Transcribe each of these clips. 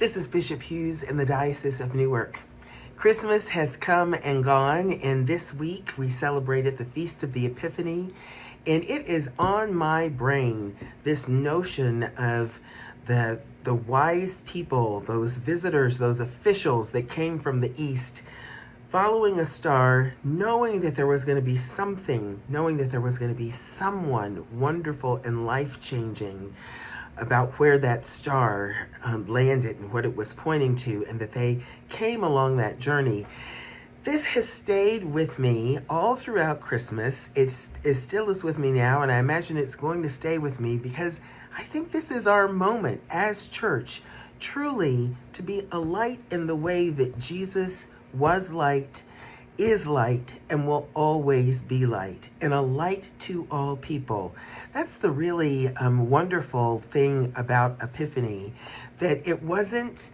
This is Bishop Hughes in the Diocese of Newark. Christmas has come and gone, and this week we celebrated the Feast of the Epiphany, and it is on my brain, this notion of the wise people, those visitors, those officials that came from the East, following a star, knowing that there was going to be something, knowing that there was going to be someone wonderful and life-changing about where that star landed and what it was pointing to, and that they came along that journey. This has stayed with me all throughout Christmas. It still is with me now, and I imagine it's going to stay with me because I think this is our moment as church, truly to be a light in the way that Jesus was light, is light, and will always be light, and a light to all people. That's the really wonderful thing about Epiphany, that it wasn't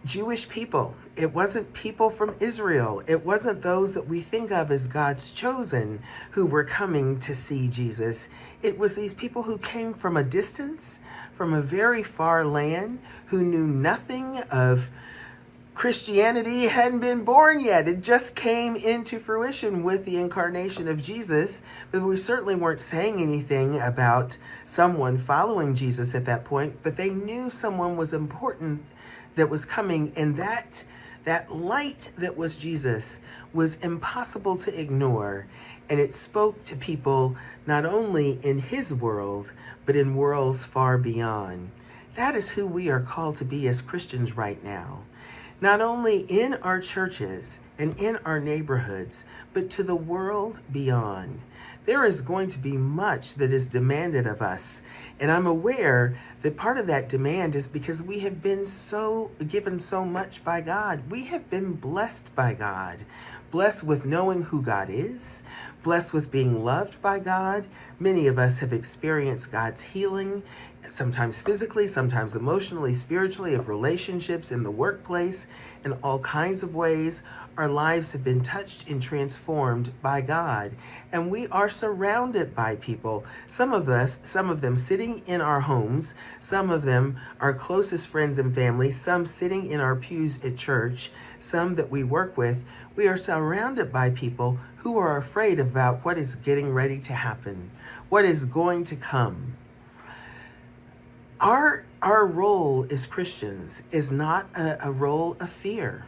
Jewish people. It wasn't people from Israel. It wasn't those that we think of as God's chosen who were coming to see Jesus. It was these people who came from a distance, from a very far land, who knew nothing of Christianity, hadn't been born yet. It just came into fruition with the incarnation of Jesus, but we certainly weren't saying anything about someone following Jesus at that point, but they knew someone was important that was coming, and that light that was Jesus was impossible to ignore, and it spoke to people not only in his world, but in worlds far beyond. That is who we are called to be as Christians right now. Not only in our churches and in our neighborhoods, but to the world beyond. There is going to be much that is demanded of us. And I'm aware that part of that demand is because we have been given so much by God. We have been blessed by God, blessed with knowing who God is, blessed with being loved by God. Many of us have experienced God's healing, sometimes physically, sometimes emotionally, spiritually, of relationships in the workplace, in all kinds of ways. Our lives have been touched and transformed by God. And we are surrounded by people, some of them sitting in our homes, some of them our closest friends and family, some sitting in our pews at church, some that we work with. We are surrounded by people who are afraid about what is getting ready to happen, what is going to come. Our role as Christians is not a role of fear.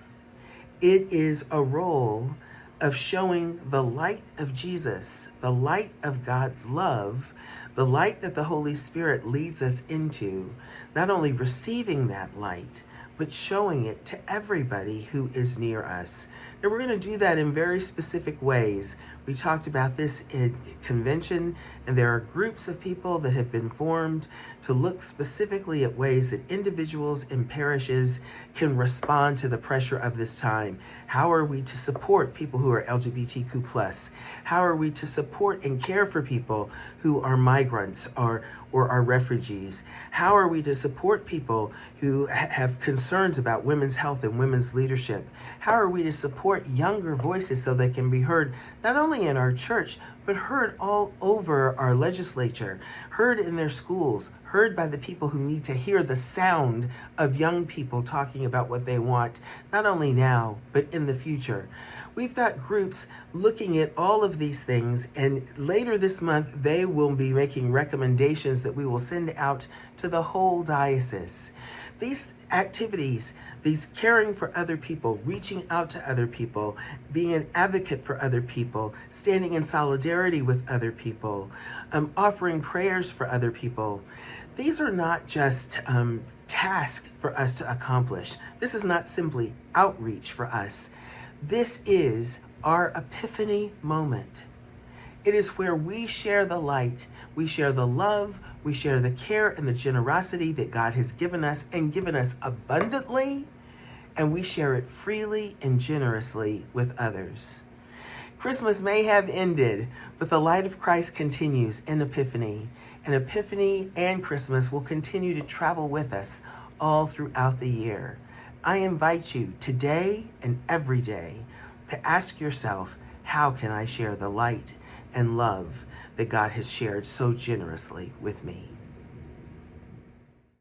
It is a role of showing the light of Jesus, the light of God's love, the light that the Holy Spirit leads us into, not only receiving that light, but showing it to everybody who is near us. Now, we're going to do that in very specific ways. We talked about this in convention, and there are groups of people that have been formed to look specifically at ways that individuals and parishes can respond to the pressure of this time. How are we to support people who are LGBTQ+? How are we to support and care for people who are migrants or are refugees? How are we to support people who have concerns about women's health and women's leadership? How are we to support younger voices so they can be heard not only in our church, but heard all over our legislature, heard in their schools, heard by the people who need to hear the sound of young people talking about what they want, not only now, but in the future. We've got groups looking at all of these things, and later this month, they will be making recommendations that we will send out to the whole diocese. These activities, these caring for other people, reaching out to other people, being an advocate for other people, standing in solidarity with other people, offering prayers for other people. These are not just tasks for us to accomplish. This is not simply outreach for us. This is our Epiphany moment. It is where we share the light, we share the love, we share the care and the generosity that God has given us and given us abundantly, and we share it freely and generously with others. Christmas may have ended, but the light of Christ continues in Epiphany, and Epiphany and Christmas will continue to travel with us all throughout the year. I invite you today and every day to ask yourself, how can I share the light and love that God has shared so generously with me?